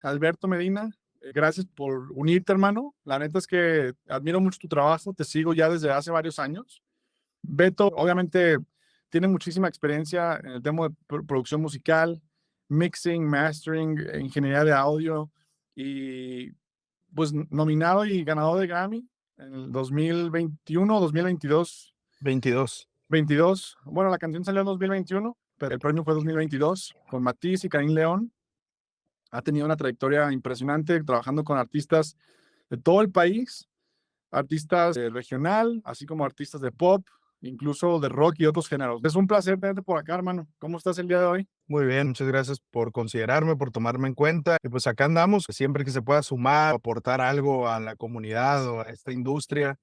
Alberto Medina. Gracias por unirte, hermano. La neta es que admiro mucho tu trabajo, te sigo ya desde hace varios años. Beto, obviamente, tiene muchísima experiencia en el tema de producción musical, mixing, mastering, ingeniería de audio y pues nominado y ganador de Grammy en el 2021, 2022, 22. 22. Bueno, la canción salió en 2021, pero el premio fue 2022 con Matiz y Karim León. Ha tenido una trayectoria impresionante trabajando con artistas de todo el país, artistas regional, así como artistas de pop, incluso de rock y otros géneros. Es un placer tenerte por acá, hermano. ¿Cómo estás el día de hoy? Muy bien, muchas gracias por considerarme, por tomarme en cuenta. Y pues acá andamos, siempre que se pueda sumar, aportar algo a la comunidad o a esta industria,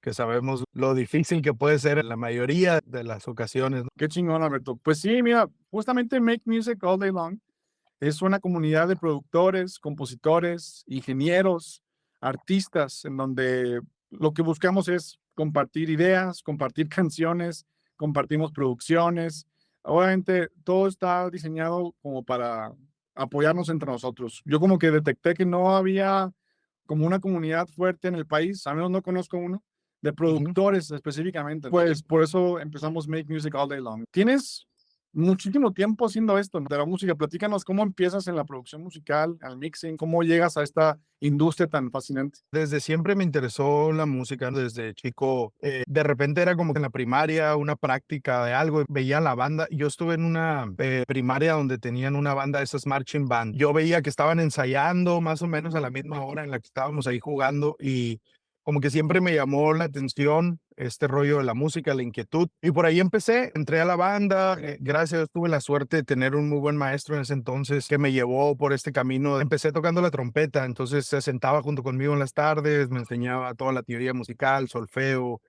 que sabemos lo difícil que puede ser en la mayoría de las ocasiones, ¿no? Qué chingón, Alberto. Pues sí, mira, justamente Make Music All Day Long es una comunidad de productores, compositores, ingenieros, artistas, en donde lo que buscamos es compartir ideas, compartir canciones, compartimos producciones. Obviamente, todo está diseñado como para apoyarnos entre nosotros. Yo como que detecté que no había como una comunidad fuerte en el país, al menos no conozco uno, de Ujú. productores específicamente. Pues por eso empezamos Make Music All Day Long. ¿Tienes muchísimo tiempo haciendo esto, ¿no? De la música? Platícanos cómo empiezas en la producción musical, al mixing, cómo llegas a esta industria tan fascinante. Desde siempre me interesó la música, desde chico. De repente era como que en la primaria, una práctica de algo, veía la banda. Yo estuve en una primaria donde tenían una banda de esas marching band. Yo veía que estaban ensayando más o menos a la misma hora en la que estábamos ahí jugando y como que siempre me llamó la atención este rollo de la música, la inquietud. Y por ahí empecé, entré a la banda. Gracias a Dios tuve la suerte de tener un muy buen maestro en ese entonces que me llevó por este camino. Empecé tocando la trompeta, entonces se sentaba junto conmigo en las tardes, me enseñaba toda la teoría musical, solfeo,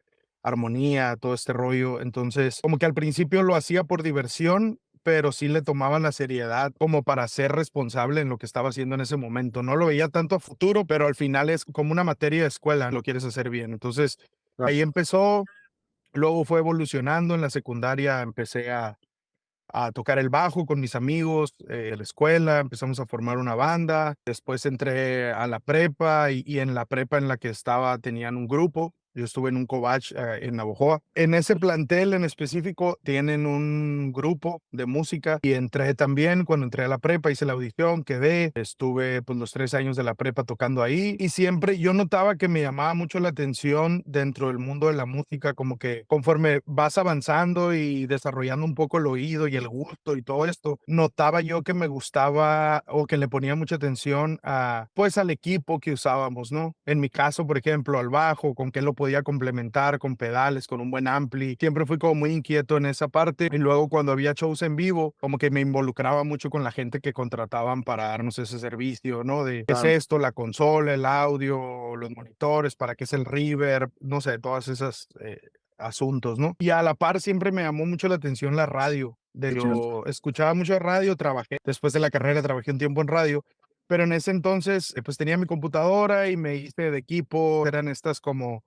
armonía, todo este rollo. Entonces, como que al principio lo hacía por diversión, pero sí le tomaba la seriedad como para ser responsable en lo que estaba haciendo en ese momento. No lo veía tanto a futuro, pero al final es como una materia de escuela, lo quieres hacer bien. Entonces, Claro. ahí empezó, luego fue evolucionando. En la secundaria empecé a tocar el bajo con mis amigos de la escuela, empezamos a formar una banda. Después entré a la prepa y en la prepa en la que estaba tenían un grupo. Yo estuve en un cobach en Navojoa. En ese plantel en específico tienen un grupo de música y entré también. Cuando entré a la prepa hice la audición, quedé, estuve pues los 3 años de la prepa tocando ahí y siempre yo notaba que me llamaba mucho la atención dentro del mundo de la música, como que conforme vas avanzando y desarrollando un poco el oído y el gusto y todo esto, notaba yo que me gustaba o que le ponía mucha atención a, pues al equipo que usábamos, ¿no? En mi caso, por ejemplo, al bajo, con qué lo podía complementar, con pedales, con un buen ampli. Siempre fui como muy inquieto en esa parte y luego cuando había shows en vivo, como que me involucraba mucho con la gente que contrataban para darnos ese servicio, ¿no? De qué es Claro. esto, la consola, el audio, los monitores, para qué es el reverb, no sé, todas esas asuntos, ¿no? Y a la par siempre me llamó mucho la atención la radio. Qué chido. Yo escuchaba mucho radio, trabajé, después de la carrera trabajé un tiempo en radio, pero en ese entonces pues tenía mi computadora y me hice de equipo, eran estas como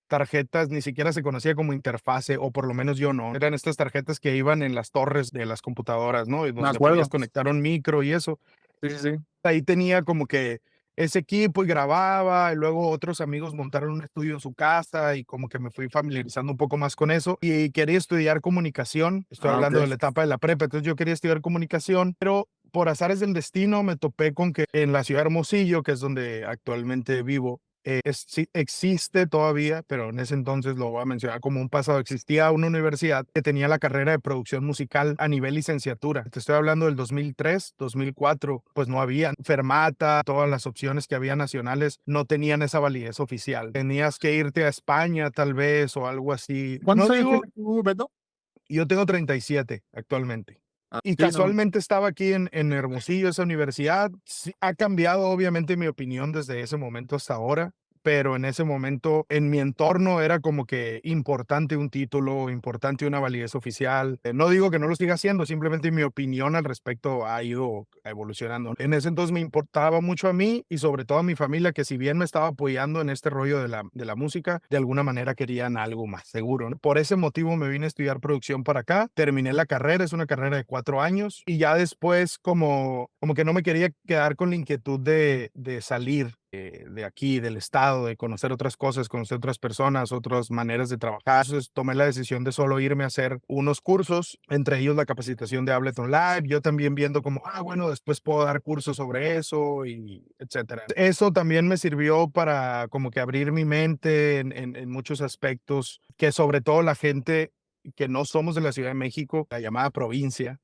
tarjetas, ni siquiera se conocía como interfase, o por lo menos yo no, eran estas tarjetas que iban en las torres de las computadoras, ¿no? Y Me donde le podías acuerdo. conectar un micro y eso. Sí, sí, sí. Ahí tenía como que ese equipo y grababa, y luego otros amigos montaron un estudio en su casa y como que me fui familiarizando un poco más con eso y quería estudiar comunicación. Estoy Ah, ok. hablando de la etapa de la prepa, entonces yo quería estudiar comunicación, pero por azares del destino me topé con que en la ciudad de Hermosillo, que es donde actualmente vivo, sí existe todavía, pero en ese entonces lo voy a mencionar como un pasado. Existía una universidad que tenía la carrera de producción musical a nivel licenciatura. Te estoy hablando del 2003, 2004, pues no había Fermata, todas las opciones que había nacionales no tenían esa validez oficial. Tenías que irte a España tal vez o algo así. ¿Cuántos No años digo, tienes tú, Beto? yo tengo 37 actualmente. Ah, Y sí, no. casualmente estaba aquí en Hermosillo, esa universidad. Sí, ha cambiado obviamente mi opinión desde ese momento hasta ahora, pero en ese momento en mi entorno era como que importante un título, importante una validez oficial. No digo que no lo siga haciendo, simplemente mi opinión al respecto ha ido evolucionando. En ese entonces me importaba mucho a mí y sobre todo a mi familia, que si bien me estaba apoyando en este rollo de la música, de alguna manera querían algo más seguro, ¿no? Por ese motivo me vine a estudiar producción para acá, terminé la carrera, es una carrera de 4 años y ya después como que no me quería quedar con la inquietud de salir de aquí, del estado, de conocer otras cosas, conocer otras personas, otras maneras de trabajar. Entonces tomé la decisión de solo irme a hacer unos cursos, entre ellos la capacitación de Ableton Live, yo también viendo como, bueno, después puedo dar cursos sobre eso y etcétera. Eso también me sirvió para como que abrir mi mente en muchos aspectos, que sobre todo la gente que no somos de la Ciudad de México, la llamada provincia,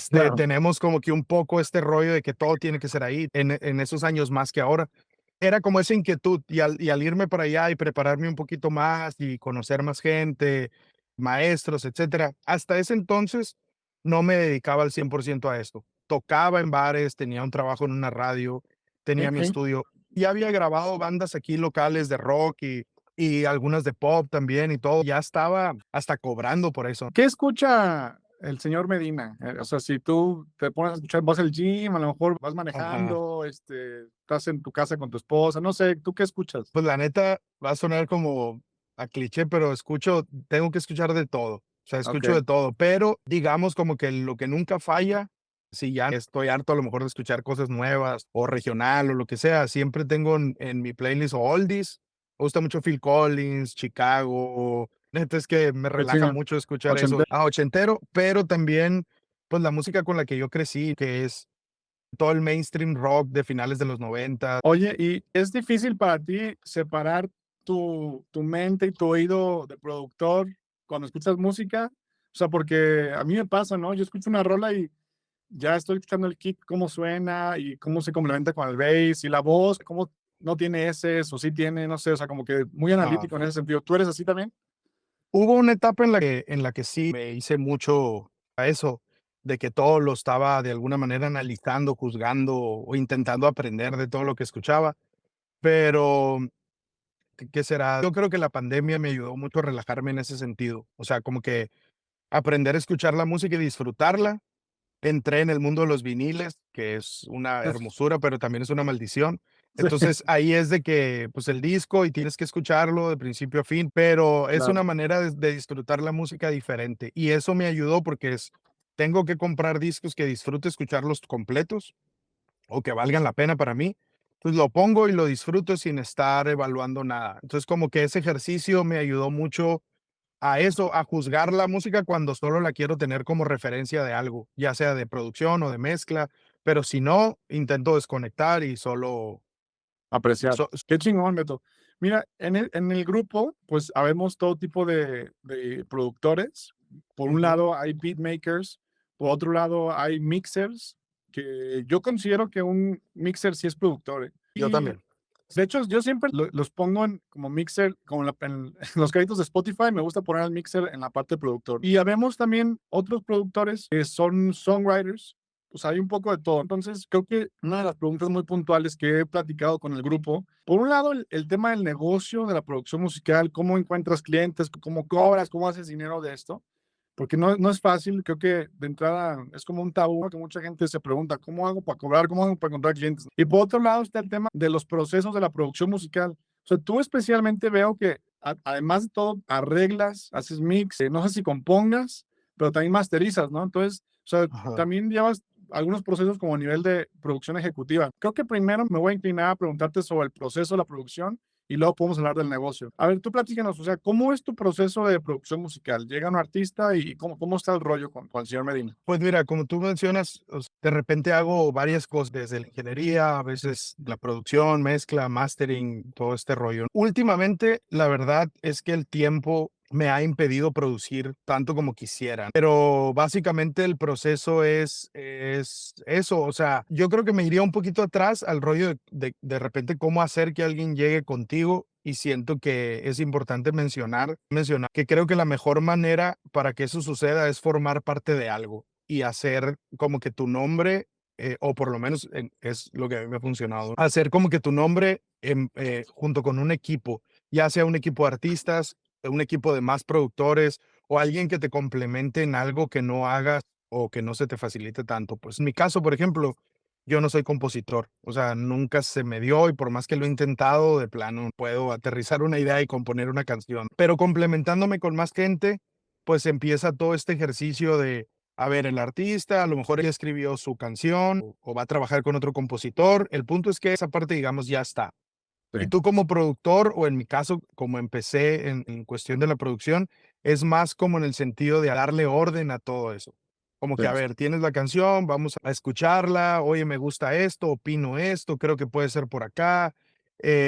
Claro. tenemos como que un poco este rollo de que todo tiene que ser ahí, en esos años más que ahora. Era como esa inquietud y al irme para allá y prepararme un poquito más y conocer más gente, maestros, etcétera. Hasta ese entonces no me dedicaba al 100% a esto. Tocaba en bares, tenía un trabajo en una radio, tenía mi Ok. estudio. Ya había grabado bandas aquí locales de rock y algunas de pop también y todo. Ya estaba hasta cobrando por eso. ¿Qué escucha el señor Medina? O sea, si tú te pones a escuchar, vas al gym, a lo mejor vas Ajá. manejando, estás en tu casa con tu esposa, no sé, ¿tú qué escuchas? Pues la neta va a sonar como a cliché, pero tengo que escuchar de todo. O sea, escucho Ok. de todo, pero digamos como que lo que nunca falla, si ya estoy harto a lo mejor de escuchar cosas nuevas o regional o lo que sea, siempre tengo en mi playlist o oldies. Me gusta mucho Phil Collins, Chicago. Neta es que me Qué relaja chingón. mucho escuchar eso. 80. Ochentero, pero también pues la música con la que yo crecí, que es todo el mainstream rock de finales de los 90. Oye, ¿y es difícil para ti separar tu mente y tu oído de productor cuando escuchas música? O sea, porque a mí me pasa, ¿no? Yo escucho una rola y ya estoy escuchando el kick, cómo suena y cómo se complementa con el bass y la voz, cómo no tiene S o sí tiene, no sé, o sea, como que muy analítico en ese sentido. ¿Tú eres así también? Hubo una etapa en la que sí me hice mucho a eso, de que todo lo estaba de alguna manera analizando, juzgando o intentando aprender de todo lo que escuchaba, pero, ¿qué será? Yo creo que la pandemia me ayudó mucho a relajarme en ese sentido, o sea, como que aprender a escuchar la música y disfrutarla. Entré en el mundo de los viniles, que es una hermosura, pero también es una maldición. Sí, Entonces, ahí es de que, pues, el disco y tienes que escucharlo de principio a fin, pero es una claro. manera de disfrutar la música diferente. Y eso me ayudó porque tengo que comprar discos que disfrute escucharlos completos o que valgan la pena para mí. Pues lo pongo y lo disfruto sin estar evaluando nada. Entonces, como que ese ejercicio me ayudó mucho a eso, a juzgar la música cuando solo la quiero tener como referencia de algo, ya sea de producción o de mezcla, pero si no, intento desconectar y solo Apreciar. so Qué chingón, Beto. Mira, en el grupo, pues habemos todo tipo de productores. Por un Ujú, lado hay beatmakers, por otro lado hay mixers, que yo considero que un mixer sí es productor. yo Y también. de hecho, yo siempre los pongo como mixer, como en los créditos de Spotify, me gusta poner al mixer en la parte de productor. Y habemos también otros productores que son songwriters, pues hay un poco de todo. Entonces, creo que una de las preguntas muy puntuales que he platicado con el grupo, por un lado, el tema del negocio de la producción musical, cómo encuentras clientes, cómo cobras, cómo haces dinero de esto, porque no es fácil, creo que de entrada es como un tabú que mucha gente se pregunta, ¿cómo hago para cobrar? ¿Cómo hago para encontrar clientes? Y por otro lado está el tema de los procesos de la producción musical. O sea, tú especialmente veo que además de todo arreglas, haces mix, no sé si compongas, pero también masterizas, ¿no? Entonces, o sea, Ajá. también llevas algunos procesos como a nivel de producción ejecutiva. Creo que primero me voy a inclinar a preguntarte sobre el proceso de la producción y luego podemos hablar del negocio. A ver, tú platícanos, o sea, ¿cómo es tu proceso de producción musical? Llega un artista y ¿cómo está el rollo con el señor Medina? Pues mira, como tú mencionas, de repente hago varias cosas, desde la ingeniería, a veces la producción, mezcla, mastering, todo este rollo. Últimamente, la verdad es que el tiempo me ha impedido producir tanto como quisiera, pero básicamente el proceso es eso, o sea, yo creo que me iría un poquito atrás al rollo de repente cómo hacer que alguien llegue contigo y siento que es importante mencionar que creo que la mejor manera para que eso suceda es formar parte de algo y hacer como que tu nombre, o por lo menos es lo que a mí me ha funcionado, hacer como que tu nombre junto con un equipo, ya sea un equipo de artistas, un equipo de más productores o alguien que te complemente en algo que no hagas o que no se te facilite tanto. Pues en mi caso, por ejemplo, yo no soy compositor, o sea, nunca se me dio y por más que lo he intentado, de plano no puedo aterrizar una idea y componer una canción. Pero complementándome con más gente, pues empieza todo este ejercicio de, a ver, el artista a lo mejor ya escribió su canción o va a trabajar con otro compositor. El punto es que esa parte, digamos, ya está. Y Sí, tú como productor, o en mi caso, como empecé en cuestión de la producción, es más como en el sentido de darle orden a todo eso. Como que, a sí, ver, tienes la canción, vamos a escucharla, oye, me gusta esto, opino esto, creo que puede ser por acá.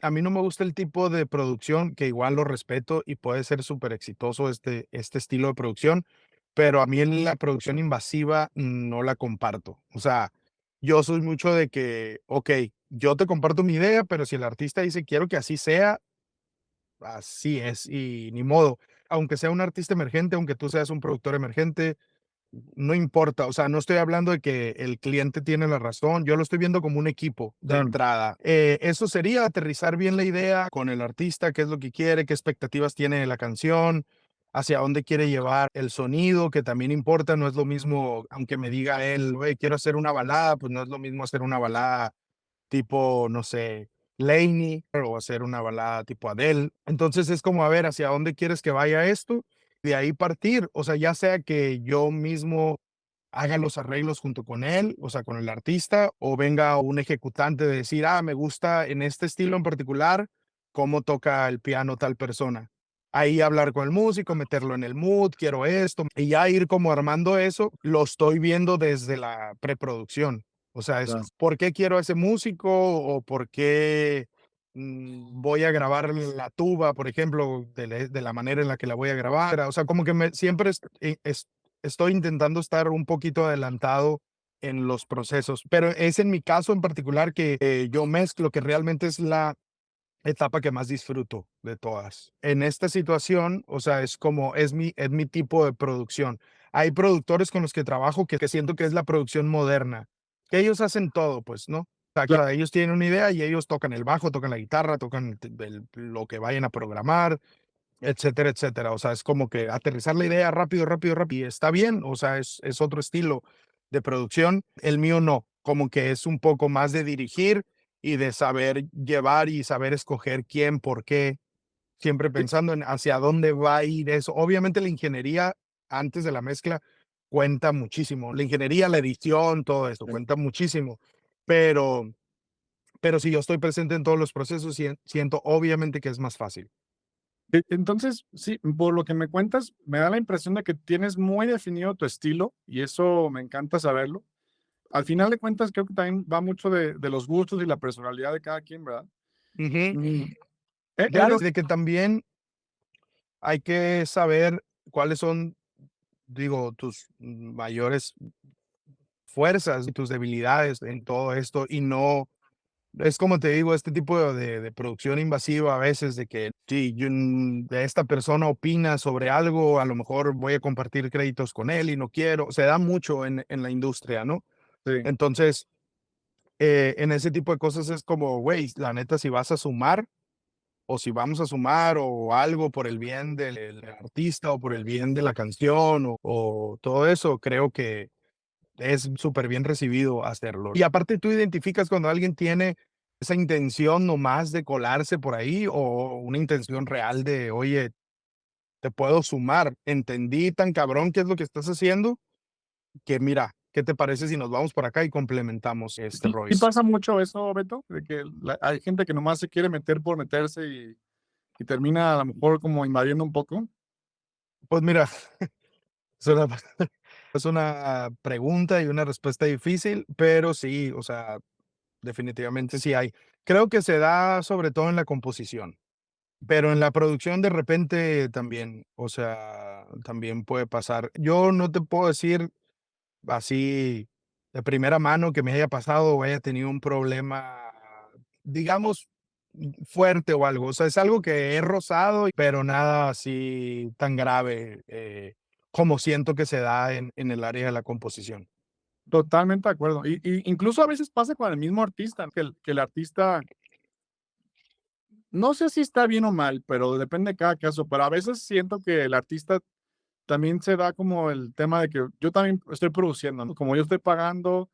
A mí no me gusta el tipo de producción, que igual lo respeto y puede ser súper exitoso este estilo de producción, pero a mí en la producción invasiva no la comparto. O sea, yo soy mucho de que, ok, yo te comparto mi idea, pero si el artista dice quiero que así sea, así es y ni modo. Aunque sea un artista emergente, aunque tú seas un productor emergente, no importa. O sea, no estoy hablando de que el cliente tiene la razón, yo lo estoy viendo como un equipo de claro. entrada. Eso sería aterrizar bien la idea con el artista, qué es lo que quiere, qué expectativas tiene de la canción, hacia dónde quiere llevar el sonido, que también importa. No es lo mismo, aunque me diga él, "Güey, quiero hacer una balada", pues no es lo mismo hacer una balada tipo, no sé, Lainey o hacer una balada tipo Adele. Entonces es como, a ver, ¿hacia dónde quieres que vaya esto? De ahí partir, o sea, ya sea que yo mismo haga los arreglos junto con él, o sea, con el artista, o venga un ejecutante de decir, me gusta en este estilo en particular, cómo toca el piano tal persona. Ahí hablar con el músico, meterlo en el mood, quiero esto, y ya ir como armando eso, lo estoy viendo desde la preproducción. O sea, es Claro. por qué quiero a ese músico o por qué voy a grabar la tuba, por ejemplo, de la manera en la que la voy a grabar. O sea, como que siempre estoy intentando estar un poquito adelantado en los procesos, pero es en mi caso en particular que yo mezclo, que realmente es la etapa que más disfruto de todas. En esta situación, o sea, es como, es mi tipo de producción. Hay productores con los que trabajo que siento que es la producción moderna, que ellos hacen todo, pues, ¿no? O Claro. sea, ellos tienen una idea y ellos tocan el bajo, tocan la guitarra, tocan lo que vayan a programar, etcétera, etcétera. O sea, es como que aterrizar la idea rápido, rápido, rápido. Y está bien, o sea, es otro estilo de producción. El mío no, como que es un poco más de dirigir y de saber llevar y saber escoger quién, por qué, siempre Sí, pensando en hacia dónde va a ir eso. Obviamente la ingeniería antes de la mezcla cuenta muchísimo. La ingeniería, la edición, todo esto sí. cuenta muchísimo. Pero, pero si yo estoy presente en todos los procesos, siento obviamente que es más fácil. Entonces, sí, por lo que me cuentas, me da la impresión de que tienes muy definido tu estilo y eso me encanta saberlo. Al final de cuentas, creo que también va mucho de los gustos y la personalidad de cada quien, ¿verdad? Ujú. Mm, Claro, eres de que también hay que saber cuáles son, digo, tus mayores fuerzas y tus debilidades en todo esto y no, es como te digo, este tipo de producción invasiva a veces de que si esta persona opina sobre algo, a lo mejor voy a compartir créditos con él y no quiero, se da mucho en la industria, ¿no? sí, Entonces, en ese tipo de cosas es como, güey, la neta, si vas a sumar o si vamos a sumar o algo por el bien del artista o por el bien de la canción o todo eso, creo que es súper bien recibido hacerlo. Y aparte tú identificas cuando alguien tiene esa intención nomás de colarse por ahí o una intención real de, oye, te puedo sumar, entendí tan cabrón qué es lo que estás haciendo, que mira, ¿qué te parece si nos vamos por acá y complementamos este sí, sí Royce? pasa mucho eso, Beto, de que hay gente que nomás se quiere meter por meterse y termina a lo mejor como invadiendo un poco. Pues mira, es una, es una pregunta y una respuesta difícil, pero sí, o sea, definitivamente sí hay. Creo que se da sobre todo en la composición, pero en la producción de repente también, o sea, también puede pasar. Yo no te puedo decir así de primera mano que me haya pasado o haya tenido un problema, digamos, fuerte o algo. O sea, es algo que he rozado, pero nada así tan grave como siento que se da en el área de la composición. Totalmente de acuerdo. Y incluso a veces pasa con el mismo artista, que el artista no sé si está bien o mal, pero depende de cada caso, pero a veces siento que el artista también se da como el tema de que yo también estoy produciendo, ¿no? Como yo estoy pagando,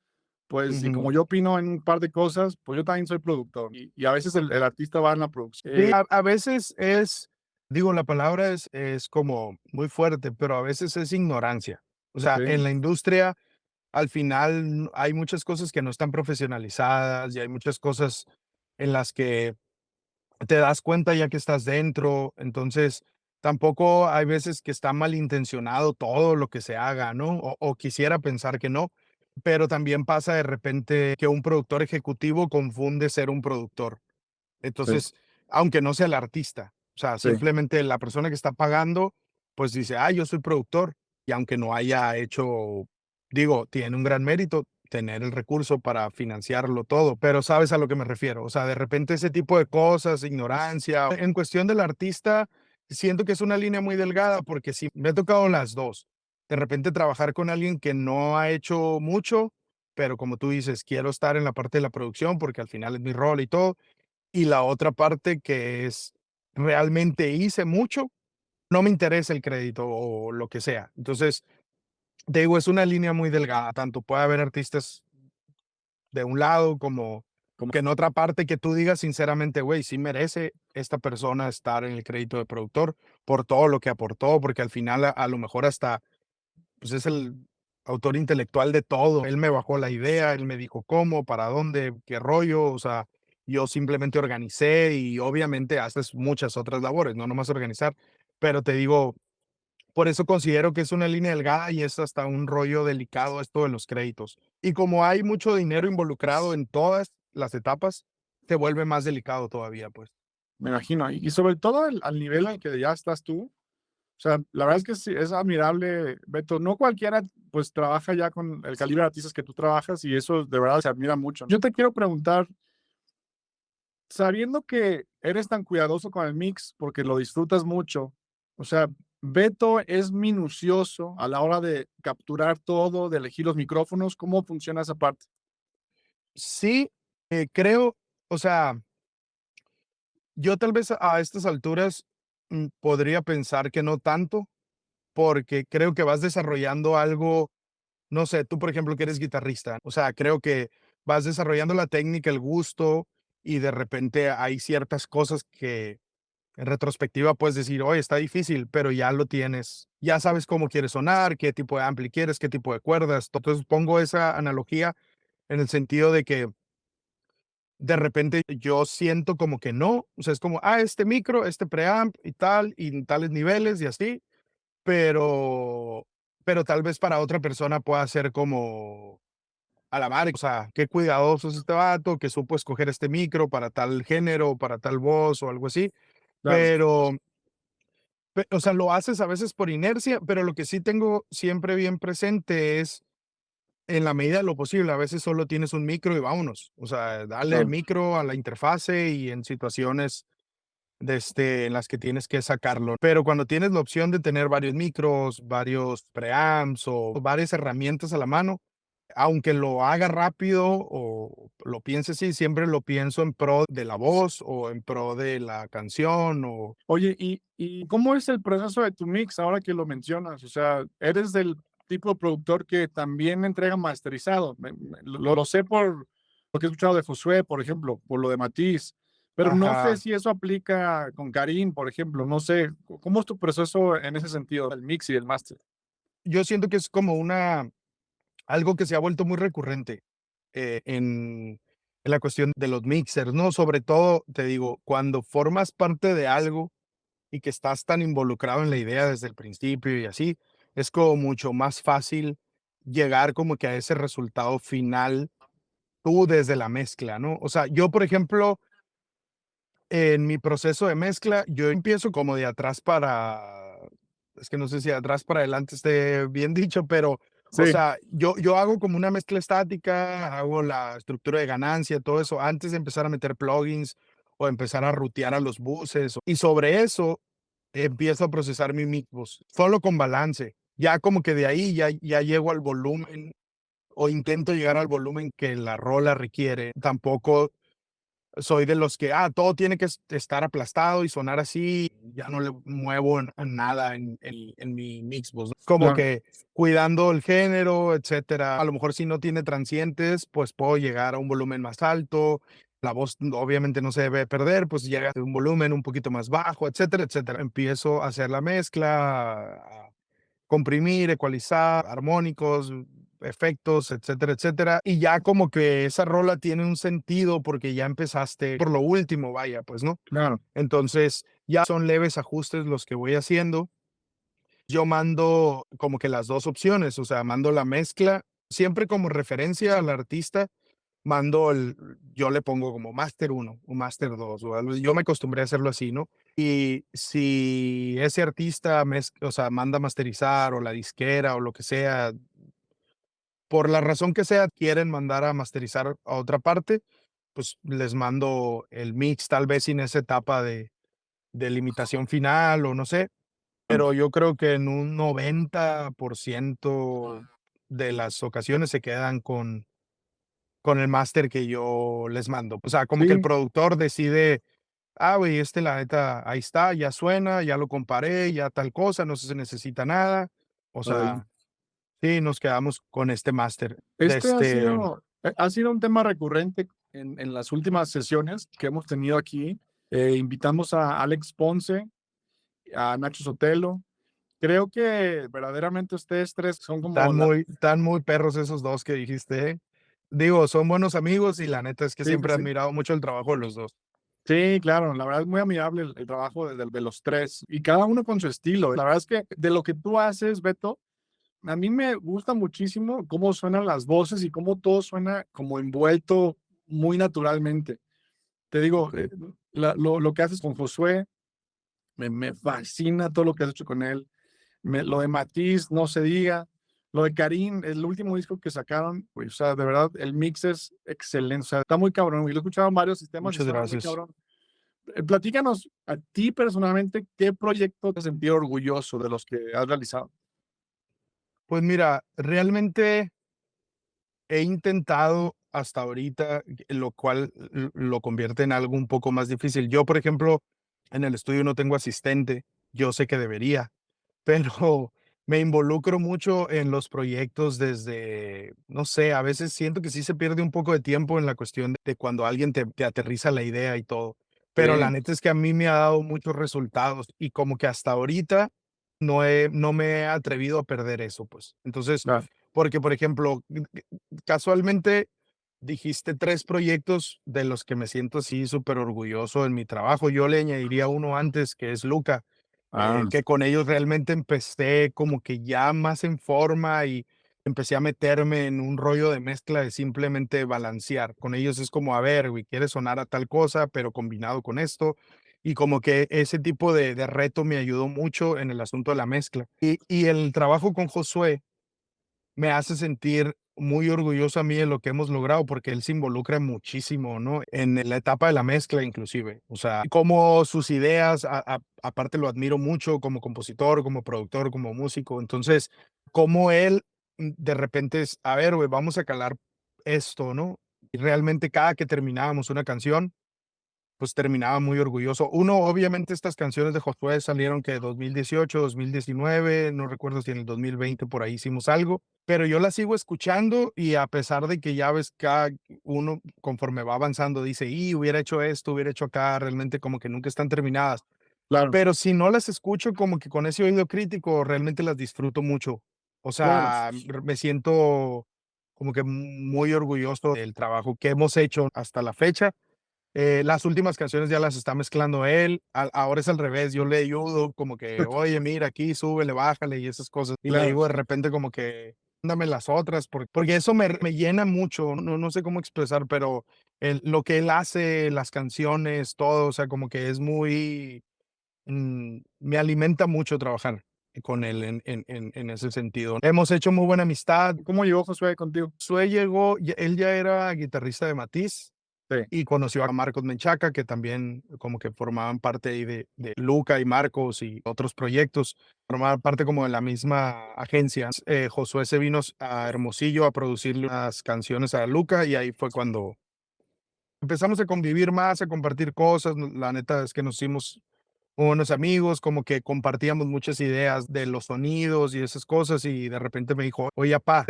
pues, y Ujú. como yo opino en un par de cosas, pues yo también soy productor. Y a veces el artista va en la producción. Sí, a veces es, digo, la palabra es como muy fuerte, pero a veces es ignorancia. O sea, en Sí, la industria, al final, hay muchas cosas que no están profesionalizadas y hay muchas cosas en las que te das cuenta ya que estás dentro. Entonces, tampoco hay veces que está malintencionado todo lo que se haga, ¿no? O quisiera pensar que no, pero también pasa de repente que un productor ejecutivo confunde ser un productor. sí, Entonces, aunque no sea el artista, o sea, sí. simplemente la persona que está pagando, pues dice, ah, yo soy productor, y aunque no haya hecho, digo, tiene un gran mérito tener el recurso para financiarlo todo, pero sabes a lo que me refiero, o sea, de repente ese tipo de cosas, ignorancia. En cuestión del artista, siento que es una línea muy delgada porque sí, me ha tocado las dos. De repente trabajar con alguien que no ha hecho mucho, pero como tú dices, quiero estar en la parte de la producción porque al final es mi rol y todo, y la otra parte que es, realmente hice mucho, no me interesa el crédito o lo que sea. Entonces, te digo, es una línea muy delgada, tanto puede haber artistas de un lado como Como que en otra parte que tú digas sinceramente, güey, sí merece esta persona estar en el crédito de productor por todo lo que aportó, porque al final a lo mejor hasta pues es el autor intelectual de todo. Él me bajó la idea, él me dijo cómo, para dónde, qué rollo, o sea, yo simplemente organicé y obviamente haces muchas otras labores, no nomás organizar, pero te digo, por eso considero que es una línea delgada y es hasta un rollo delicado esto de los créditos. Y como hay mucho dinero involucrado en todas las etapas, se vuelve más delicado todavía, pues. me imagino. Y sobre todo al nivel al que ya estás tú. O sea, la verdad es que sí, es admirable, Beto. No cualquiera, pues, trabaja ya con el calibre de artistas que tú trabajas y eso de verdad se admira mucho. Yo te quiero preguntar, sabiendo que eres tan cuidadoso con el mix porque lo disfrutas mucho, o sea, Beto es minucioso a la hora de capturar todo, de elegir los micrófonos. ¿Cómo funciona esa parte? Sí, creo, o sea, yo tal vez a estas alturas, podría pensar que no tanto, porque creo que vas desarrollando algo, no sé, tú, por ejemplo, que eres guitarrista, o sea, creo que vas desarrollando la técnica, el gusto, y de repente hay ciertas cosas que en retrospectiva puedes decir: "Oye, está difícil", pero ya lo tienes, ya sabes cómo quieres sonar, qué tipo de ampli quieres, qué tipo de cuerdas. Entonces, pongo esa analogía en el sentido de que de repente yo siento como que no, o sea, es como, ah, este micro, este preamp y en tales niveles y así, pero tal vez para otra persona pueda ser como, a la madre, o sea, qué cuidadoso es este vato, que supo escoger este micro para tal género, para tal voz o algo así, Claro, pero, o sea, lo haces a veces por inercia, pero lo que sí tengo siempre bien presente es en la medida de lo posible, a veces solo tienes un micro y vámonos. O sea, dale claro. micro a la interfase y en situaciones en las que tienes que sacarlo. Pero cuando tienes la opción de tener varios micros, varios preamps o varias herramientas a la mano, aunque lo haga rápido o lo piense así, siempre lo pienso en pro de la voz o en pro de la canción o Oye, ¿y cómo es el proceso de tu mix ahora que lo mencionas? O sea, ¿eres del tipo de productor que también entrega masterizado? Lo sé por lo que he escuchado de Josué, por ejemplo, por lo de Matiz, pero no sé ajá. si eso aplica con Karim, por ejemplo, no sé, ¿cómo es tu proceso en ese sentido, el mix y el master? Yo siento que es como algo que se ha vuelto muy recurrente en la cuestión de los mixers, ¿no? Sobre todo, te digo, cuando formas parte de algo y que estás tan involucrado en la idea desde el principio y así, es como mucho más fácil llegar como que a ese resultado final tú desde la mezcla, ¿no? O sea, yo, por ejemplo, en mi proceso de mezcla, yo empiezo como de atrás para, es que no sé si de atrás para adelante esté bien dicho, pero, o Sí, sea, yo hago como una mezcla estática, hago la estructura de ganancia, todo eso, antes de empezar a meter plugins o empezar a rutear a los buses. Y sobre eso empiezo a procesar mi mixbox, solo con balance. Ya como que de ahí ya llego al volumen o intento llegar al volumen que la rola requiere. Tampoco soy de los que, todo tiene que estar aplastado y sonar así, ya no le muevo en nada en mi mix, pues, ¿no? Como Claro, que cuidando el género, etcétera. A lo mejor si no tiene transientes, pues puedo llegar a un volumen más alto, la voz obviamente no se debe perder, pues llega a un volumen un poquito más bajo, etcétera, etcétera. Empiezo a hacer la mezcla, a comprimir, ecualizar, armónicos, efectos, etcétera, etcétera. Y ya como que esa rola tiene un sentido porque ya empezaste por lo último, vaya, pues, ¿no? claro. Entonces, ya son leves ajustes los que voy haciendo. Yo mando como que las 2 opciones, o sea, mando la mezcla, siempre como referencia al artista, mando yo le pongo como máster uno o máster 2 o algo, yo me acostumbré a hacerlo así, ¿no? Y si ese artista o sea, manda masterizar o la disquera o lo que sea, por la razón que sea, quieren mandar a masterizar a otra parte, pues les mando el mix, tal vez sin esa etapa de limitación final o no sé, pero yo creo que en un 90% de las ocasiones se quedan con el máster que yo les mando. O sea, como que el Sí, productor decide, güey, la neta, ahí está, ya suena, ya lo comparé, ya tal cosa, no se necesita nada. O órale. sea, sí, nos quedamos con este máster. De Este ha sido un tema recurrente en las últimas sesiones que hemos tenido aquí. Invitamos a Alex Ponce, a Nacho Sotelo. Creo que verdaderamente ustedes 3 son como tan muy perros esos dos que dijiste, ¿eh? Digo, son buenos amigos y la neta es que sí, sí, siempre he sí. admirado mucho el trabajo de los dos. Sí, claro, la verdad es muy admirable el trabajo de los 3 y cada uno con su estilo. La verdad es que de lo que tú haces, Beto, a mí me gusta muchísimo cómo suenan las voces y cómo todo suena como envuelto muy naturalmente. Te digo, Okey. lo que haces con Josué, me fascina todo lo que has hecho con él. Lo de Matiz, no se diga. Lo de Karim, el último disco que sacaron, pues, o sea, de verdad, el mix es excelente. O sea, está muy cabrón. Y lo he escuchado en varios sistemas y Muchas suena muy gracias. cabrón. Platícanos a ti personalmente, ¿qué proyecto te has sentido orgulloso de los que has realizado? Pues mira, realmente he intentado hasta ahorita, lo cual lo convierte en algo un poco más difícil. Yo, por ejemplo, en el estudio no tengo asistente, yo sé que debería, pero me involucro mucho en los proyectos desde, no sé, a veces siento que sí se pierde un poco de tiempo en la cuestión de cuando alguien te aterriza la idea y todo, pero la Sí, neta es que a mí me ha dado muchos resultados y como que hasta ahorita no me he atrevido a perder eso, pues. Entonces, claro, porque, por ejemplo, casualmente dijiste 3 proyectos de los que me siento así súper orgulloso en mi trabajo. Yo le añadiría uno antes, que es Luca, ah, que con ellos realmente empecé como que ya más en forma y empecé a meterme en un rollo de mezcla de simplemente balancear. Con ellos es como, a ver, güey, quieres sonar a tal cosa, pero combinado con esto. Y como que ese tipo de reto me ayudó mucho en el asunto de la mezcla. Y el trabajo con Josué me hace sentir muy orgulloso a mí de lo que hemos logrado, porque él se involucra muchísimo, ¿no? En la etapa de la mezcla, inclusive. O sea, como sus ideas, aparte lo admiro mucho como compositor, como productor, como músico. Entonces, como él de repente es, a ver, güey, vamos a calar esto, ¿no? Y realmente cada que terminábamos una canción, pues terminaba muy orgulloso. Uno, obviamente, estas canciones de Josué salieron que 2018, 2019, no recuerdo si en el 2020 por ahí hicimos algo, pero yo las sigo escuchando y a pesar de que ya ves cada uno conforme va avanzando dice, y hubiera hecho esto, hubiera hecho acá, realmente como que nunca están terminadas. claro, Pero si no las escucho como que con ese oído crítico, realmente las disfruto mucho. O claro, sea, me siento como que muy orgulloso del trabajo que hemos hecho hasta la fecha. Las últimas canciones ya las está mezclando él, ahora es al revés, yo le ayudo como que, oye, mira, aquí súbele, bájale y esas cosas. Y le claro, digo de repente como que, mándame las otras, porque eso me llena mucho, no sé cómo expresar, pero lo que él hace, las canciones, todo, o sea, como que es muy, me alimenta mucho trabajar con él en ese sentido. Hemos hecho muy buena amistad. ¿cómo llegó Josué contigo? Sue llegó, él ya era guitarrista de Matiz Sí, y conoció a Marcos Menchaca, que también como que formaban parte ahí de Luca y Marcos y otros proyectos, formaban parte como de la misma agencia. Josué se vino a Hermosillo a producirle unas canciones a Luca y ahí fue cuando empezamos a convivir más, a compartir cosas. La neta es que nos hicimos unos amigos, como que compartíamos muchas ideas de los sonidos y esas cosas. Y de repente me dijo, oye, pa,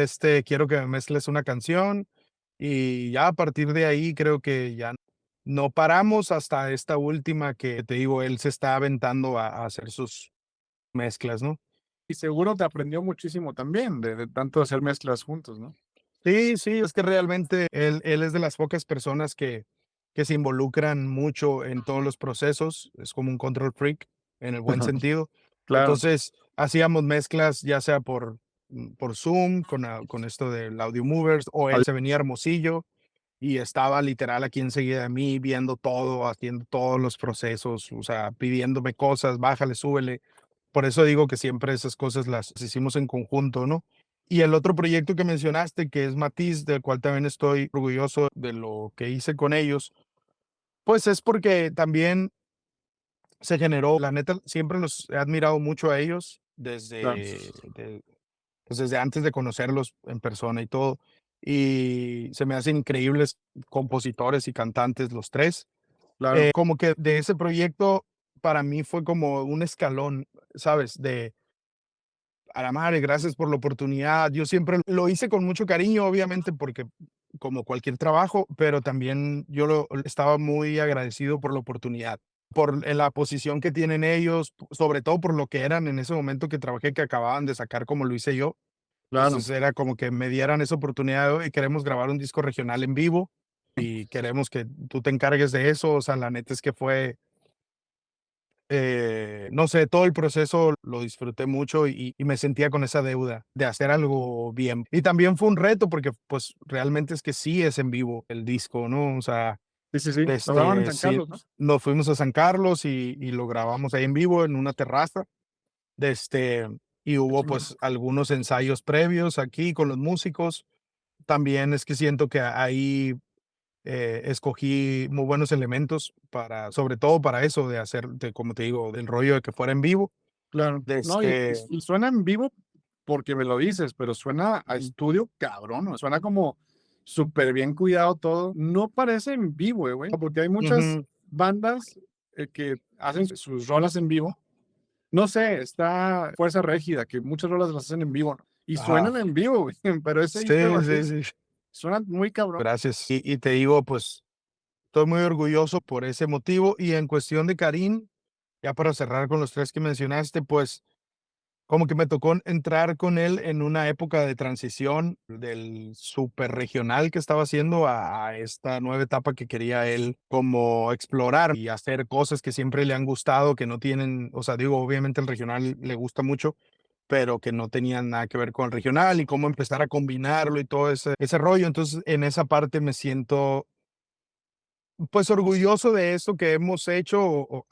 quiero que me mezcles una canción. Y ya a partir de ahí creo que ya no paramos hasta esta última que te digo, él se está aventando a hacer sus mezclas, ¿no? Y seguro te aprendió muchísimo también de tanto hacer mezclas juntos, ¿no? Sí, sí, es que realmente él es de las pocas personas que se involucran mucho en todos los procesos, es como un control freak en el buen sentido. Claro, Entonces, hacíamos mezclas, ya sea por Zoom, con esto del Audio Movers, o él al se venía a Hermosillo y estaba literal aquí enseguida de mí, viendo todo, haciendo todos los procesos, o sea, pidiéndome cosas, bájale, súbele. Por eso digo que siempre esas cosas las hicimos en conjunto, ¿no? Y el otro proyecto que mencionaste, que es Matiz, del cual también estoy orgulloso de lo que hice con ellos, pues es porque también se generó, la neta, siempre los he admirado mucho a ellos claro, pues desde antes de conocerlos en persona y todo. Y se me hacen increíbles compositores y cantantes los tres. claro. Como que de ese proyecto para mí fue como un escalón, ¿sabes? De a la madre, gracias por la oportunidad. Yo siempre lo hice con mucho cariño, obviamente, porque como cualquier trabajo, pero también estaba muy agradecido por la oportunidad, por la posición que tienen ellos, sobre todo por lo que eran en ese momento que trabajé, que acababan de sacar como lo hice yo. Claro. Entonces era como que me dieran esa oportunidad y queremos grabar un disco regional en vivo y queremos que tú te encargues de eso. O sea, la neta es que fue no sé, todo el proceso lo disfruté mucho y me sentía con esa deuda de hacer algo bien. Y también fue un reto porque, pues, realmente es que sí es en vivo el disco, ¿no? O sea, Sí, sí, sí. Lo grabaron en San sí, Carlos, ¿no? nos fuimos a San Carlos y lo grabamos ahí en vivo en una terraza, de y Qué hubo, chingón. pues, algunos ensayos previos aquí con los músicos. También es que siento que ahí escogí muy buenos elementos para, sobre todo para eso de hacer, como te digo, del rollo de que fuera en vivo. Claro. De No, y suena en vivo porque me lo dices, pero suena a estudio cabrón, ¿no? Suena como súper bien cuidado todo. No parece en vivo, güey, porque hay muchas Ujú. bandas que hacen sus rolas en vivo. No sé, está Fuerza Régida, que muchas rolas las hacen en vivo, ¿no? Y Ajá. suenan en vivo, güey, pero ese Sí, disco de sí, Matiz sí. suena muy cabrón. Gracias. Y te digo, pues, estoy muy orgulloso por ese motivo. Y en cuestión de Karim, ya para cerrar con los 3 que mencionaste, pues, como que me tocó entrar con él en una época de transición del súper regional que estaba haciendo a esta nueva etapa que quería él como explorar y hacer cosas que siempre le han gustado, que no tienen, o sea, digo, obviamente el regional le gusta mucho, pero que no tenían nada que ver con el regional y cómo empezar a combinarlo y todo ese rollo. Entonces, en esa parte me siento pues orgulloso de esto que hemos hecho,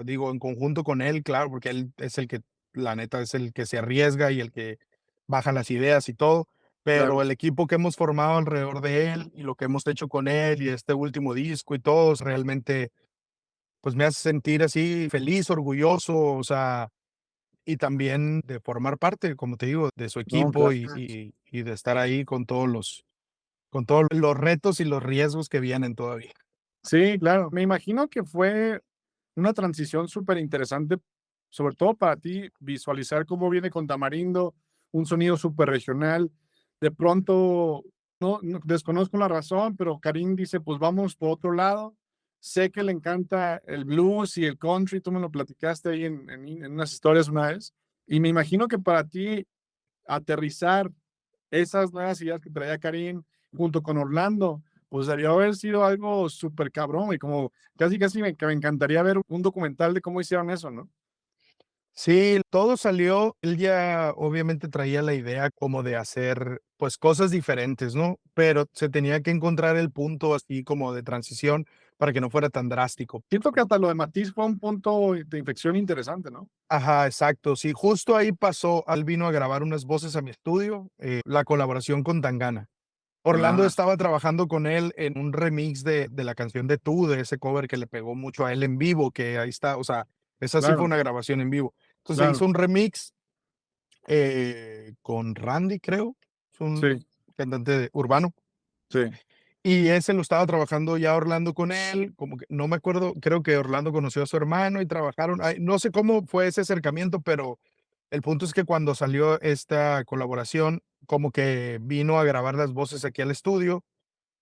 digo, en conjunto con él, claro, porque él es el que, la neta, es el que se arriesga y el que baja las ideas y todo, pero Claro. el equipo que hemos formado alrededor de él y lo que hemos hecho con él y este último disco y todo, realmente, pues me hace sentir así feliz, orgulloso, o sea, y también de formar parte, como te digo, de su No, equipo claro. y de estar ahí con todos los retos y los riesgos que vienen todavía. Sí, claro. Me imagino que fue una transición súper interesante, sobre todo para ti, visualizar cómo viene con Tamarindo, un sonido súper regional. De pronto, desconozco la razón, pero Karim dice, pues vamos por otro lado. Sé que le encanta el blues y el country, tú me lo platicaste ahí en unas historias una vez. Y me imagino que para ti aterrizar esas nuevas ideas que traía Karim junto con Orlando, pues debió haber sido algo súper cabrón y como casi casi que me encantaría ver un documental de cómo hicieron eso, ¿no? Sí, todo salió, él ya obviamente traía la idea como de hacer, pues, cosas diferentes, ¿no? Pero se tenía que encontrar el punto así como de transición para que no fuera tan drástico. Siento que hasta lo de Matiz fue un punto de inflexión interesante, ¿no? Ajá, exacto. Sí, justo ahí pasó, él vino a grabar unas voces a mi estudio, la colaboración con Tangana. Orlando Ah, estaba trabajando con él en un remix de la canción de Tú, de ese cover que le pegó mucho a él en vivo, que ahí está, o sea, esa sí fue claro, una grabación en vivo. Entonces claro, hizo un remix con Randy, creo, es un sí, cantante urbano, sí, Y ese lo estaba trabajando ya Orlando con él, como que no me acuerdo, creo que Orlando conoció a su hermano y trabajaron, ay, no sé cómo fue ese acercamiento, pero el punto es que cuando salió esta colaboración, como que vino a grabar las voces aquí al estudio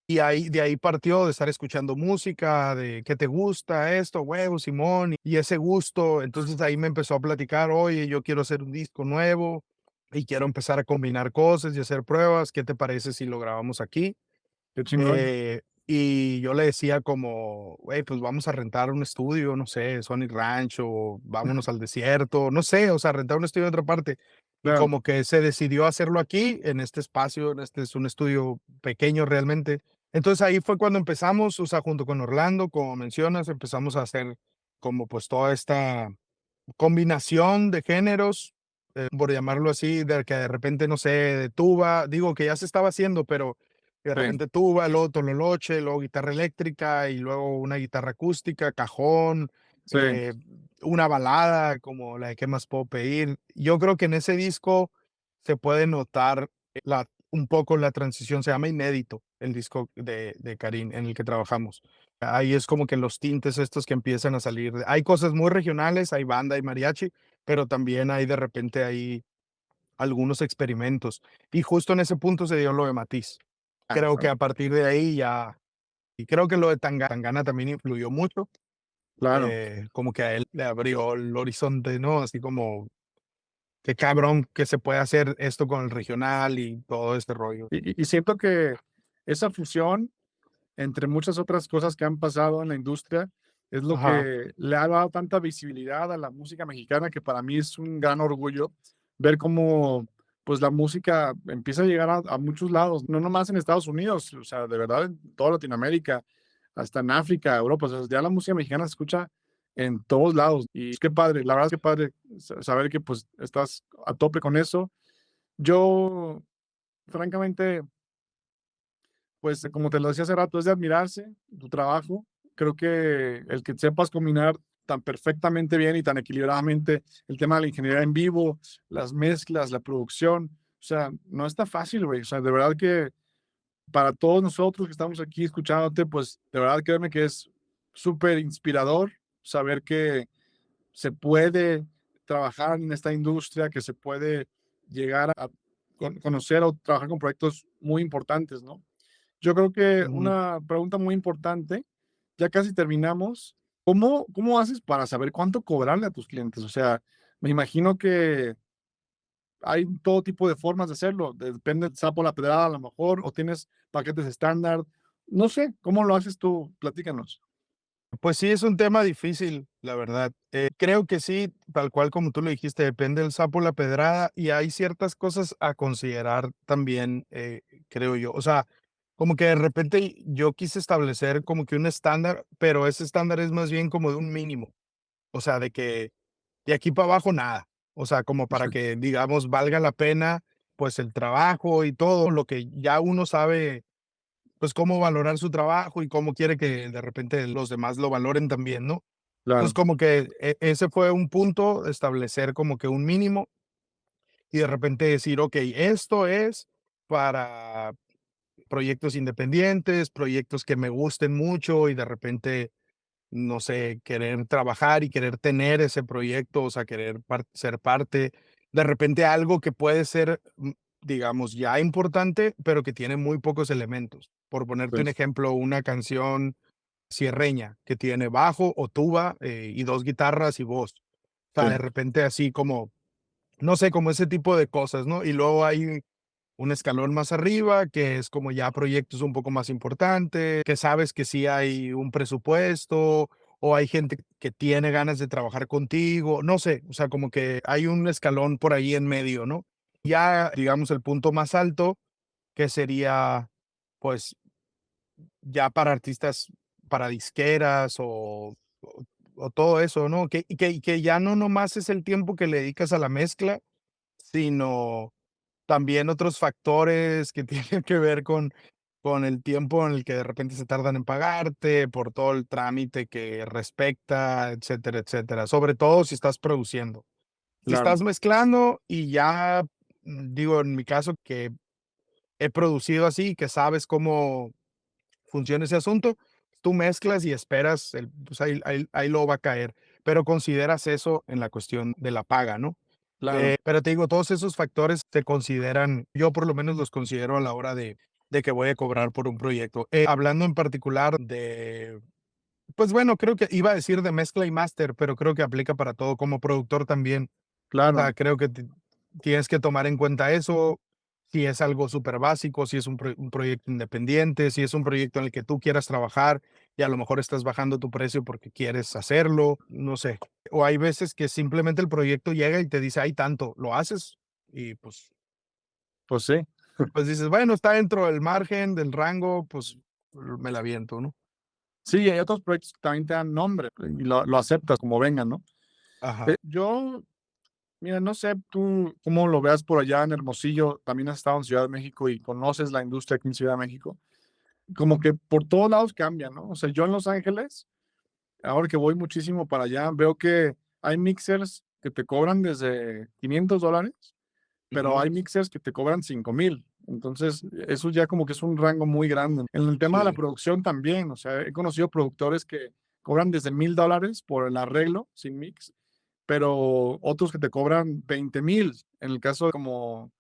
y ahí de ahí partió de estar escuchando música, de qué te gusta esto, huevo, Simón, y ese gusto. Entonces ahí me empezó a platicar, oye, yo quiero hacer un disco nuevo y quiero empezar a combinar cosas y hacer pruebas. ¿Qué te parece si lo grabamos aquí? Qué chingón. Y yo le decía como, güey, pues vamos a rentar un estudio, no sé, Sonic Ranch o vámonos al desierto, no sé, o sea, rentar un estudio en otra parte. Y Claro, como que se decidió hacerlo aquí, en este espacio, en este es un estudio pequeño realmente. Entonces ahí fue cuando empezamos, o sea, junto con Orlando, como mencionas, empezamos a hacer como pues toda esta combinación de géneros, por llamarlo así, de que de repente, no sé, de tuba, digo que ya se estaba haciendo, pero de sí, repente tuba, luego tololoche, luego guitarra eléctrica y luego una guitarra acústica, cajón, sí, eh, una balada como la de ¿Qué más puedo pedir? Yo creo que en ese disco se puede notar un poco la transición, se llama Inédito, el disco de Karin en el que trabajamos. Ahí es como que los tintes estos que empiezan a salir. Hay cosas muy regionales, hay banda, hay mariachi, pero también hay de repente hay algunos experimentos. Y justo en ese punto se dio lo de Matiz. Creo que a partir de ahí ya, y creo que lo de Tangana también influyó mucho, claro. como que a él le abrió el horizonte, ¿no? Así como, qué cabrón que se puede hacer esto con el regional y todo este rollo. Y siento que esa fusión, entre muchas otras cosas que han pasado en la industria, es lo Ajá. que le ha dado tanta visibilidad a la música mexicana, que para mí es un gran orgullo ver cómo, pues, la música empieza a llegar a muchos lados, no nomás en Estados Unidos, o sea, de verdad en toda Latinoamérica, hasta en África, Europa, o sea, ya la música mexicana se escucha en todos lados y qué padre, la verdad es que padre saber que, pues, estás a tope con eso. Yo, francamente, pues, como te lo decía hace rato, es de admirarse tu trabajo. Creo que el que sepas combinar tan perfectamente bien y tan equilibradamente el tema de la ingeniería en vivo, las mezclas, la producción, o sea, no está fácil, güey. O sea, de verdad que para todos nosotros que estamos aquí escuchándote, pues, de verdad créeme que es súper inspirador saber que se puede trabajar en esta industria, que se puede llegar a conocer o trabajar con proyectos muy importantes, ¿no? Yo creo que Ujú. una pregunta muy importante, ya casi terminamos, ¿cómo haces para saber cuánto cobrarle a tus clientes? O sea, me imagino que hay todo tipo de formas de hacerlo, depende del sapo la pedrada a lo mejor, o tienes paquetes estándar, no sé, ¿cómo lo haces tú? Platícanos. Pues sí, es un tema difícil, la verdad. Creo que sí, tal cual como tú lo dijiste, depende del sapo la pedrada y hay ciertas cosas a considerar también, creo yo. O sea, como que de repente yo quise establecer como que un estándar, pero ese estándar es más bien como de un mínimo. O sea, de que de aquí para abajo nada. O sea, como para que, digamos, valga la pena, pues el trabajo y todo lo que ya uno sabe pues, cómo valorar su trabajo y cómo quiere que de repente los demás lo valoren también, ¿no? Entonces, Claro, como que ese fue un punto, establecer como que un mínimo y de repente decir, okey, esto es para proyectos independientes, proyectos que me gusten mucho y de repente, no sé, querer trabajar y querer tener ese proyecto, o sea, querer ser parte, de repente algo que puede ser, digamos, ya importante, pero que tiene muy pocos elementos. Por ponerte sí, un ejemplo, una canción cierreña que tiene bajo o tuba y dos guitarras y voz. O sea, de sí, repente así como, no sé, como ese tipo de cosas, ¿no? Y luego hay un escalón más arriba, que es como ya proyectos un poco más importantes, que sabes que sí hay un presupuesto o hay gente que tiene ganas de trabajar contigo, no sé, o sea, como que hay un escalón por ahí en medio, ¿no? Ya, digamos, el punto más alto, que sería, pues, ya para artistas, para disqueras o todo eso, ¿no? Que ya no nomás es el tiempo que le dedicas a la mezcla, sino también otros factores que tienen que ver con el tiempo en el que de repente se tardan en pagarte, por todo el trámite que respecta, etcétera, etcétera. Sobre todo si estás produciendo. Si claro, estás mezclando y ya, digo, en mi caso que he producido así, que sabes cómo funcione ese asunto, tú mezclas y esperas, pues ahí lo va a caer, pero consideras eso en la cuestión de la paga, ¿no? Claro, Pero te digo, todos esos factores se consideran, yo por lo menos los considero a la hora de que voy a cobrar por un proyecto. Hablando en particular de, pues bueno, creo que iba a decir de mezcla y máster, pero creo que aplica para todo como productor también. O claro. sea, creo que tienes que tomar en cuenta eso, si es algo súper básico, si es un proyecto independiente, si es un proyecto en el que tú quieras trabajar y a lo mejor estás bajando tu precio porque quieres hacerlo, no sé. O hay veces que simplemente el proyecto llega y te dice, hay tanto, lo haces y Pues sí. pues dices, bueno, está dentro del margen, del rango, pues me la aviento, ¿no? Sí, hay otros proyectos que también te dan nombre y lo aceptas como vengan, ¿no? Ajá. Yo, mira, no sé tú cómo lo veas por allá en Hermosillo, también has estado en Ciudad de México y conoces la industria aquí en Ciudad de México. Como que por todos lados cambia, ¿no? O sea, yo en Los Ángeles, ahora que voy muchísimo para allá, veo que hay mixers que te cobran desde $500, pero Ujú. hay mixers que te cobran 5,000. Entonces, eso ya como que es un rango muy grande. En el tema de la Sí. producción también, o sea, he conocido productores que cobran desde $1,000 por el arreglo sin mix, pero otros que te cobran 20,000, en el caso de como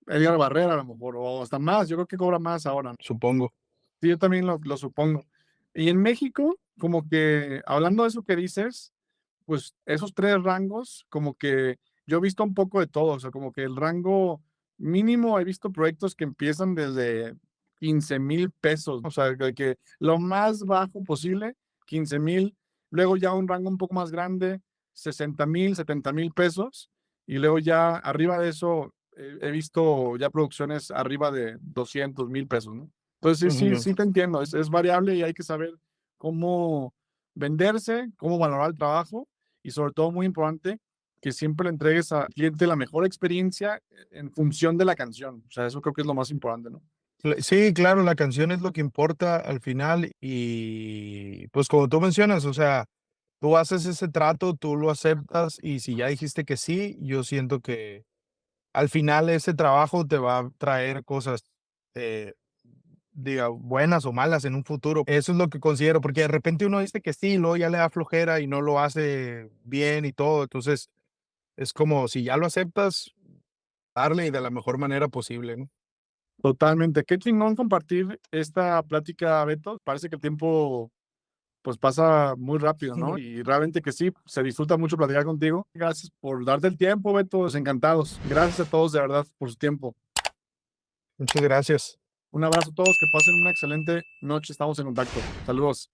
Edgar Barrera a lo mejor, o hasta más, yo creo que cobra más ahora, ¿no? Supongo. Sí, yo también lo supongo. Y en México, como que hablando de eso que dices, pues esos 3 rangos, como que yo he visto un poco de todo, o sea, como que el rango mínimo, he visto proyectos que empiezan desde 15,000 pesos, o sea, que lo más bajo posible, 15,000, luego ya un rango un poco más grande, 60,000, 70,000 pesos, y luego ya arriba de eso, he visto ya producciones arriba de 200,000 pesos, ¿no? Entonces, sí, sí, Ujú. sí te entiendo, es variable y hay que saber cómo venderse, cómo valorar el trabajo y sobre todo muy importante que siempre le entregues al cliente la mejor experiencia en función de la canción. O sea, eso creo que es lo más importante, ¿no? Sí, claro, la canción es lo que importa al final y pues como tú mencionas, o sea, tú haces ese trato, tú lo aceptas y si ya dijiste que sí, yo siento que al final ese trabajo te va a traer cosas, eh, diga, buenas o malas en un futuro. Eso es lo que considero, porque de repente uno dice que sí, y luego ya le da flojera y no lo hace bien y todo. Entonces, es como si ya lo aceptas, darle y de la mejor manera posible, ¿no? Totalmente. Qué chingón compartir esta plática, Beto. Parece que el tiempo pues pasa muy rápido, ¿no? Y realmente que sí, se disfruta mucho platicar contigo. Gracias por darte el tiempo, Beto. Pues encantados. Gracias a todos de verdad por su tiempo. Muchas gracias. Un abrazo a todos, que pasen una excelente noche. Estamos en contacto. Saludos.